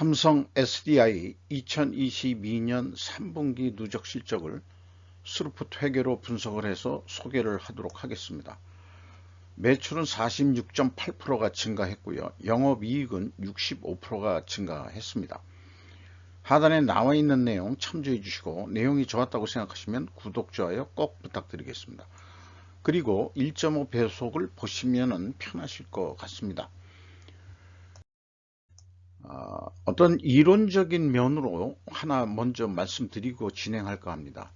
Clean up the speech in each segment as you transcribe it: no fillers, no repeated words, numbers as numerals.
삼성 SDI 2022년 3분기 누적 실적을 스루풋 회계로 분석을 해서 소개를 하도록 하겠습니다. 매출은 46.8%가 증가했고요. 영업이익은 65%가 증가했습니다. 하단에 나와 있는 내용 참조해 주시고 내용이 좋았다고 생각하시면 구독, 좋아요 꼭 부탁드리겠습니다. 그리고 1.5배속을 보시면 편하실 것 같습니다. 어떤 이론적인 면으로 하나 먼저 말씀드리고 진행할까 합니다.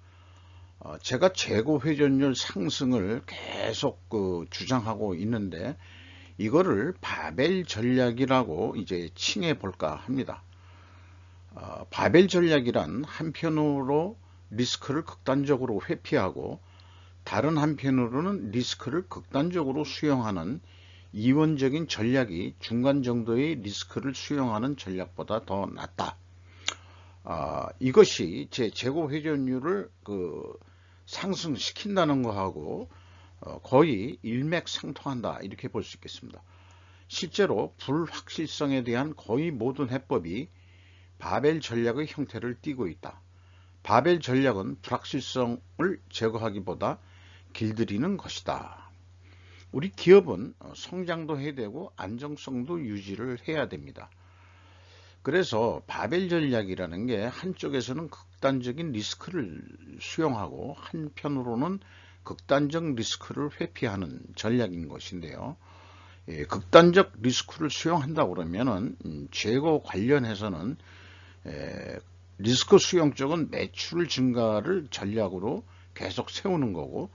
제가 재고 회전율 상승을 계속 주장하고 있는데 이거를 바벨 전략이라고 이제 칭해 볼까 합니다. 바벨 전략이란 한편으로 리스크를 극단적으로 회피하고 다른 한편으로는 리스크를 극단적으로 수용하는 이원적인 전략이 중간 정도의 리스크를 수용하는 전략보다 더 낫다. 이것이 제 재고 회전율을 상승시킨다는 것하고 거의 일맥상통한다 이렇게 볼 수 있겠습니다. 실제로 불확실성에 대한 거의 모든 해법이 바벨 전략의 형태를 띠고 있다. 바벨 전략은 불확실성을 제거하기보다 길들이는 것이다. 우리 기업은 성장도 해야 되고 안정성도 유지를 해야 됩니다. 그래서 바벨 전략이라는 게 한쪽에서는 극단적인 리스크를 수용하고 한편으로는 극단적 리스크를 회피하는 전략인 것인데요. 극단적 리스크를 수용한다 그러면은 재고 관련해서는 리스크 수용 쪽은 매출 증가를 전략으로 계속 세우는 거고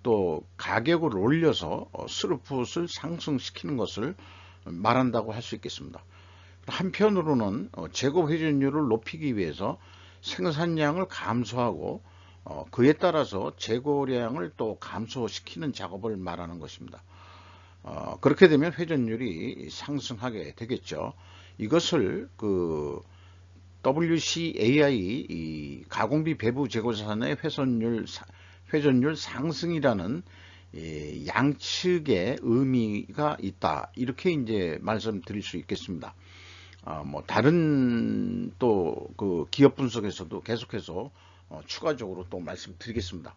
또 가격을 올려서 스루풋을 상승시키는 것을 말한다고 할 수 있겠습니다. 한편으로는 재고 회전율을 높이기 위해서 생산량을 감소하고 그에 따라서 재고량을 또 감소시키는 작업을 말하는 것입니다. 그렇게 되면 회전율이 상승하게 되겠죠. 이것을 WCAI 가공비 배부 재고자산의 회전율 상승이라는 양측의 의미가 있다. 이렇게 이제 말씀드릴 수 있겠습니다. 다른 또 기업 분석에서도 계속해서 추가적으로 또 말씀드리겠습니다.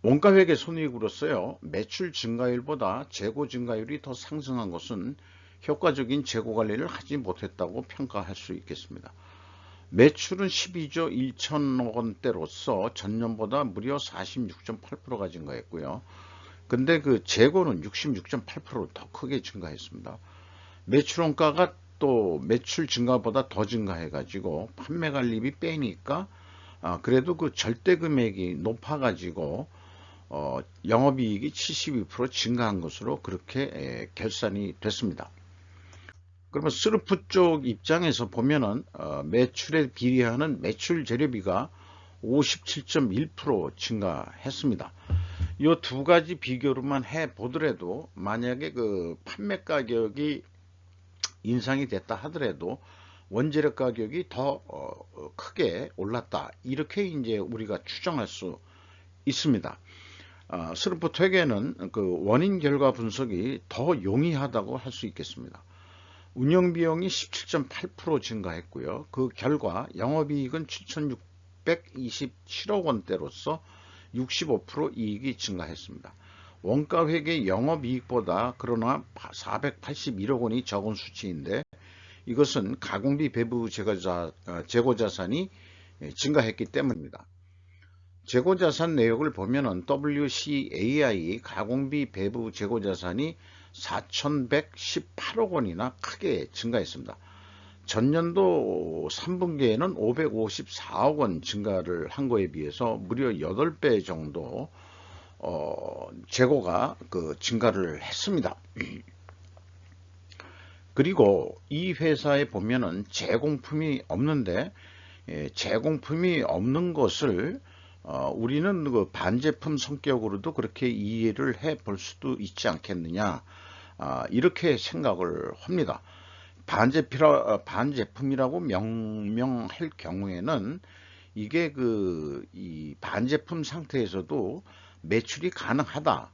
원가회계 손익으로서요, 매출 증가율보다 재고 증가율이 더 상승한 것은 효과적인 재고 관리를 하지 못했다고 평가할 수 있겠습니다. 매출은 12조 1천억 원대로서 전년보다 무려 46.8%가 증가했고요. 근데 재고는 66.8% 더 크게 증가했습니다. 매출 원가가 또 매출 증가보다 더 증가해 가지고 판매 관리비 빼니까 그래도 절대 금액이 높아 가지고 영업이익이 72% 증가한 것으로 그렇게 결산이 됐습니다. 그러면 스루풋 쪽 입장에서 보면은 매출에 비례하는 매출 재료비가 57.1% 증가했습니다. 이 두 가지 비교로만 해 보더라도 만약에 판매 가격이 인상이 됐다 하더라도 원재료 가격이 더 크게 올랐다 이렇게 이제 우리가 추정할 수 있습니다. 스루풋 회계는 원인 결과 분석이 더 용이하다고 할 수 있겠습니다. 운영비용이 17.8% 증가했고요. 그 결과 영업이익은 7,627억 원대로서 65% 이익이 증가했습니다. 원가회계 영업이익보다 그러나 481억 원이 적은 수치인데 이것은 가공비 배부 재고자산이 증가했기 때문입니다. 재고자산 내역을 보면은 WCAI 가공비 배부 재고자산이 4,118억 원이나 크게 증가했습니다. 전년도 3분기에는 554억 원 증가를 한 거에 비해서 무려 8배 정도 재고가 증가를 했습니다. 그리고 이 회사에 보면은 제공품이 없는데 제공품이 없는 것을 우리는 반제품 성격으로도 그렇게 이해를 해 볼 수도 있지 않겠느냐 이렇게 생각을 합니다. 반제품이라고 명명할 경우에는 이게 이 반제품 상태에서도 매출이 가능하다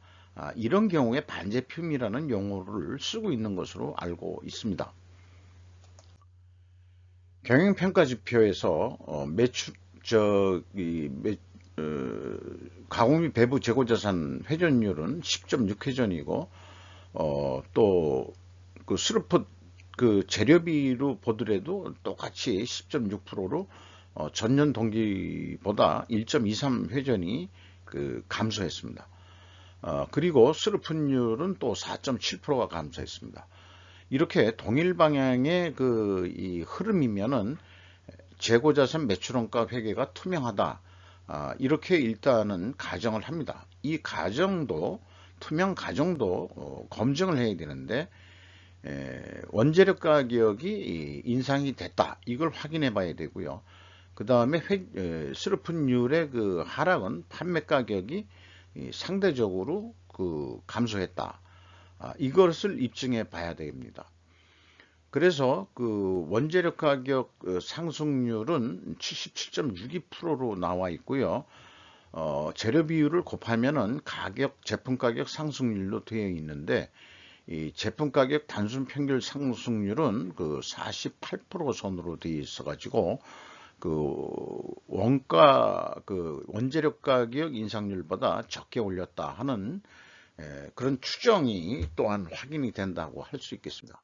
이런 경우에 반제품이라는 용어를 쓰고 있는 것으로 알고 있습니다. 경영평가지표에서 매출 가공 및 배부 재고자산 회전율은 10.6회전이고 또 그 스루풋 그 재료비로 보더라도 똑같이 10.6%로 전년 동기보다 1.23회전이 그 감소했습니다. 그리고 스루풋율은 또 4.7%가 감소했습니다. 이렇게 동일 방향의 이 흐름이면은 재고자산 매출원가 회계가 투명하다. 이렇게 일단은 가정을 합니다. 이 가정도 투명 가정도 검증을 해야 되는데 원재료 가격이 인상이 됐다. 이걸 확인해 봐야 되고요. 그 다음에 스루풋율의 그 하락은 판매 가격이 상대적으로 그 감소했다. 이것을 입증해 봐야 됩니다. 그래서 그 원재료 가격 상승률은 77.62%로 나와 있고요. 재료 비율을 곱하면은 제품 가격 상승률로 되어 있는데 이 제품 가격 단순 평균 상승률은 그 48% 선으로 되어 있어 가지고 그 원재료 가격 인상률보다 적게 올렸다 하는 그런 추정이 또한 확인이 된다고 할 수 있겠습니다.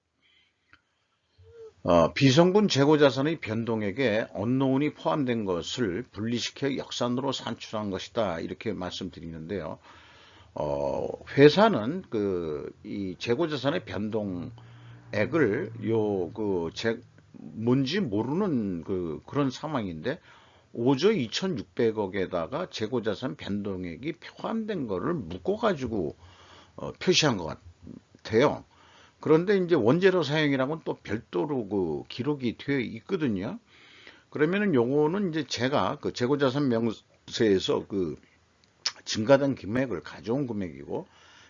비성분 재고자산의 변동액에 언노운이 포함된 것을 분리시켜 역산으로 산출한 것이다. 이렇게 말씀드리는데요. 회사는 이 재고자산의 변동액을 뭔지 모르는 그런 상황인데 5조 2,600억에다가 재고자산 변동액이 포함된 거를 묶어가지고 표시한 것 같아요. 그런데 이제 원재료 사용이라고는 또 별도로 그 기록이 되어 있거든요. 그러면은 요거는 이제 제가 그 재고자산 명세에서 그 증가된 금액을 가져온 금액이고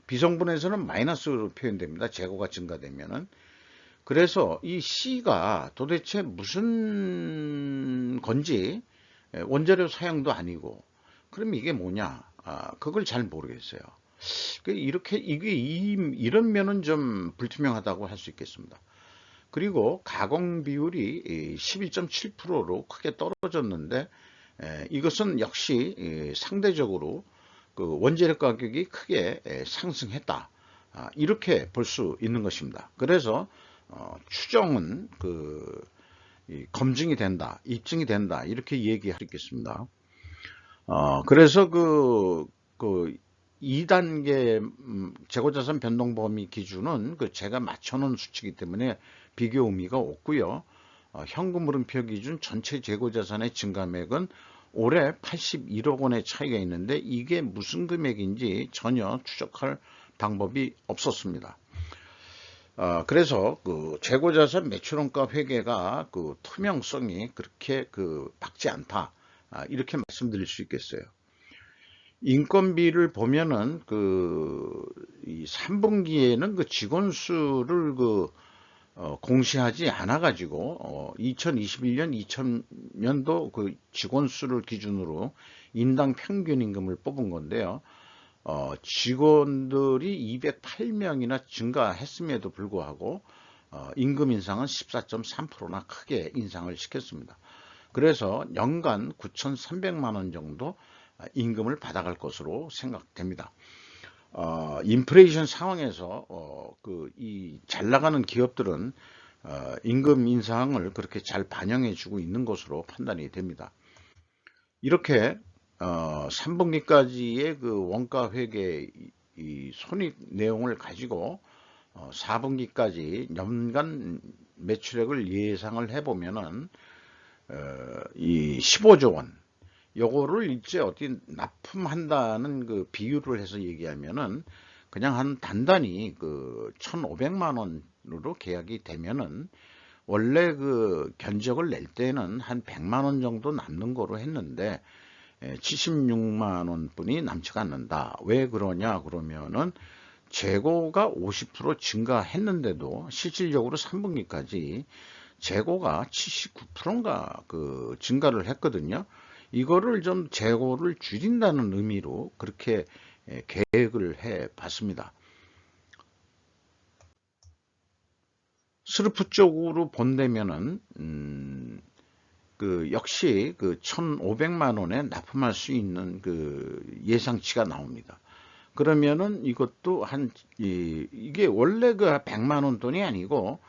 비성분에서는 마이너스로 표현됩니다. 재고가 증가되면은. 그래서 이 C가 도대체 무슨 건지 원재료 사용도 아니고 그럼 이게 뭐냐? 그걸 잘 모르겠어요. 이런 면은 좀 불투명하다고 할 수 있겠습니다. 그리고 가공 비율이 11.7%로 크게 떨어졌는데 이것은 역시 상대적으로 그 원재료 가격이 크게 상승했다. 이렇게 볼 수 있는 것입니다. 그래서 추정은 검증이 된다, 입증이 된다 이렇게 얘기할 수 있겠습니다. 그래서 2단계 재고자산 변동 범위 기준은 제가 맞춰놓은 수치이기 때문에 비교 의미가 없고요. 현금 물음표 기준 전체 재고자산의 증감액은 올해 81억 원의 차이가 있는데 이게 무슨 금액인지 전혀 추적할 방법이 없었습니다. 그래서 재고자산 매출원가 회계가 투명성이 그렇게 밝지 않다. 이렇게 말씀드릴 수 있겠어요. 인건비를 보면은 이 3분기에는 직원 수를 공시하지 않아 가지고 2021년 2000년도 직원 수를 기준으로 인당 평균 임금을 뽑은 건데요. 직원들이 208명이나 증가했음에도 불구하고 임금 인상은 14.3%나 크게 인상을 시켰습니다. 그래서 연간 9,300만 원 정도 임금을 받아갈 것으로 생각됩니다. 인플레이션 상황에서 이 잘 나가는 기업들은 임금 인상을 그렇게 잘 반영해 주고 있는 것으로 판단이 됩니다. 이렇게 3분기까지의 원가 회계 손익 내용을 가지고 4분기까지 연간 매출액을 예상을 해보면은 이 15조 원 요거를 이제 어디 납품한다는 비율을 해서 얘기하면은 그냥 한 단단히 1,500만 원으로 계약이 되면은 원래 견적을 낼 때는 한 100만 원 정도 남는 거로 했는데 76만 원 뿐이 남지가 않는다. 왜 그러냐 그러면은 재고가 50% 증가했는데도 실질적으로 3분기까지 재고가 79%인가 증가를 했거든요. 이거를 좀 재고를 줄인다는 의미로 그렇게 계획을 해 봤습니다. 스르프 쪽으로 본다면은 그 역시 그 1,500만 원에 납품할 수 있는 그 예상치가 나옵니다. 그러면은 이것도 이게 원래 그 100만 원 돈이 아니고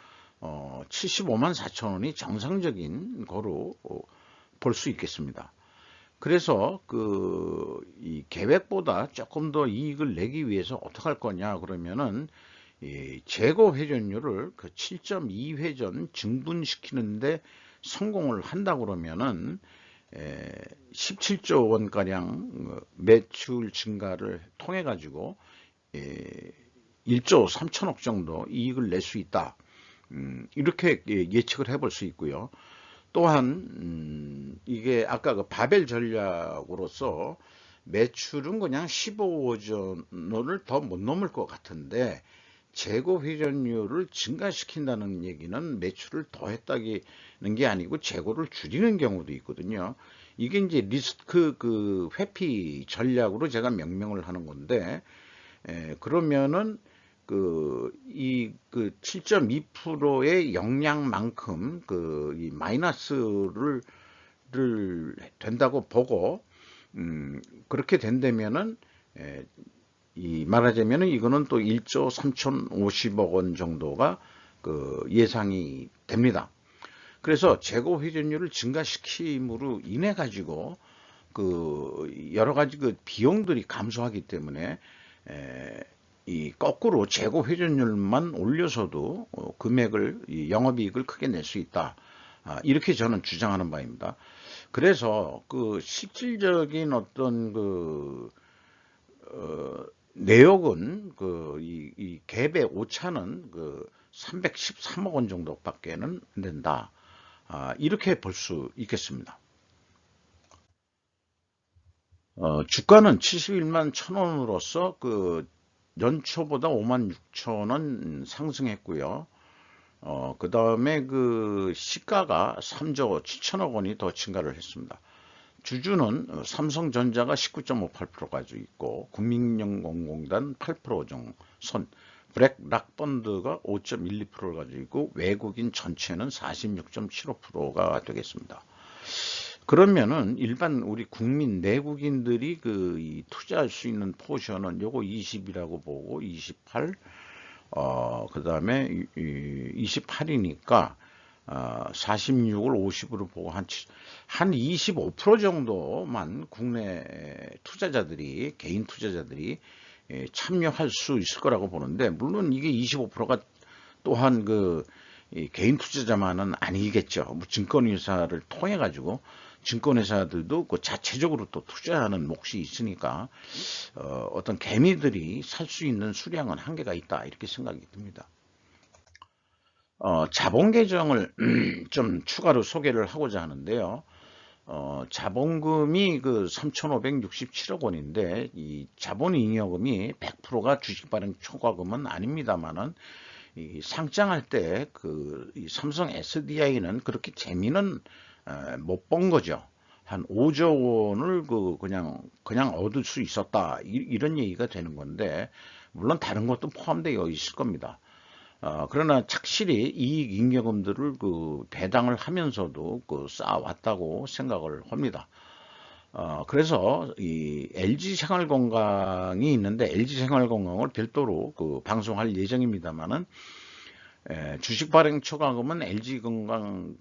75만 4천 원이 정상적인 거로 볼 수 있겠습니다. 그래서 이 계획보다 조금 더 이익을 내기 위해서 어떻게 할 거냐 그러면은 이 재고 회전율을 그 7.2회전 증분시키는데 성공을 한다 그러면은 17조 원가량 매출 증가를 통해 가지고 1조 3천억 정도 이익을 낼 수 있다. 이렇게 예측을 해볼 수 있고요. 또한 이게 아까 그 바벨 전략으로서 매출은 그냥 15조 원을 더 못 넘을 것 같은데 재고 회전율을 증가시킨다는 얘기는 매출을 더했다는 게 아니고 재고를 줄이는 경우도 있거든요. 이게 이제 리스크 그 회피 전략으로 제가 명명을 하는 건데, 그러면은 이 7.2%의 역량만큼 이 마이너스를 된다고 보고, 그렇게 된다면은 이 말하자면은 이거는 또 1조 3,050억 원 정도가 예상이 됩니다. 그래서 재고 회전율을 증가시킴으로 인해 가지고 여러 가지 비용들이 감소하기 때문에 이 거꾸로 재고 회전율만 올려서도 금액을 영업이익을 크게 낼 수 있다. 이렇게 저는 주장하는 바입니다. 그래서 실질적인 어떤 내역은 이 갭의 오차는 313억 원 정도밖에는 안 된다. 이렇게 볼 수 있겠습니다. 주가는 71만 1,000원으로서 연초보다 5만 6천 원 상승했고요. 그 다음에 시가가 3조 7천억 원이 더 증가를 했습니다. 주주는 삼성전자가 19.58% 가지고 있고 국민연금공단 8% 정선, 블랙락펀드가 5.12%를 가지고 있고 외국인 전체는 46.75%가 되겠습니다. 그러면은 일반 우리 국민 내국인들이 이 투자할 수 있는 포션은 요거 20이라고 보고 28, 그 다음에 28이니까 46을 50으로 보고 한 25% 정도만 국내 투자자들이, 개인 투자자들이 참여할 수 있을 거라고 보는데, 물론 이게 25%가 또한 개인 투자자만은 아니겠죠. 뭐 증권회사를 통해 가지고 증권회사들도 자체적으로 또 투자하는 몫이 있으니까 어떤 개미들이 살 수 있는 수량은 한계가 있다, 이렇게 생각이 듭니다. 자본 계정을 좀 추가로 소개를 하고자 하는데요. 자본금이 3,567억 원인데 이 자본잉여금이 100%가 주식 발행 초과금은 아닙니다만은 이 상장할 때 이 삼성 SDI는 그렇게 재미는 못 본 거죠. 한 5조 원을 그냥 얻을 수 있었다, 이런 얘기가 되는 건데, 물론 다른 것도 포함되어 있을 겁니다. 그러나 착실히 이익 잉여금들을 배당을 하면서도 쌓아왔다고 생각을 합니다. 그래서 이 LG 생활건강이 있는데 LG 생활건강을 별도로 방송할 예정입니다만은, 주식 발행 초과금은 LG 건강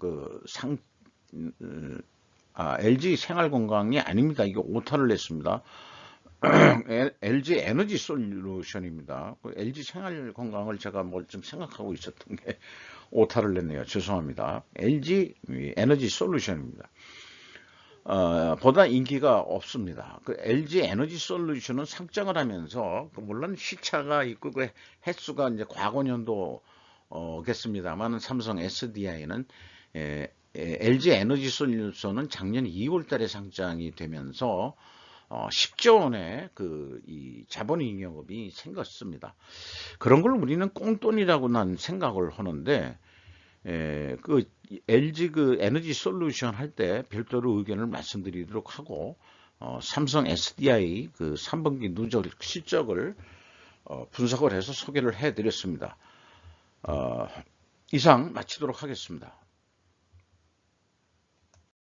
LG 생활건강이 아닙니다. 이거 오타를 냈습니다. LG 에너지 솔루션입니다. LG 생활 건강을 제가 뭘 좀 생각하고 있었던 게 오타를 냈네요. 죄송합니다. LG 에너지 솔루션입니다. 보다 인기가 없습니다. LG 에너지 솔루션은 상장을 하면서 물론 시차가 있고 횟수가 이제 과거 년도겠습니다만, 삼성 SDI는 LG 에너지 솔루션은 작년 2월 달에 상장이 되면서 10조 원의 이 자본잉여금이 생겼습니다. 그런 걸 우리는 꽁돈이라고 난 생각을 하는데, LG 에너지 솔루션 할 때 별도로 의견을 말씀드리도록 하고, 삼성 SDI 그 3분기 누적 실적을 분석을 해서 소개를 해드렸습니다. 이상 마치도록 하겠습니다.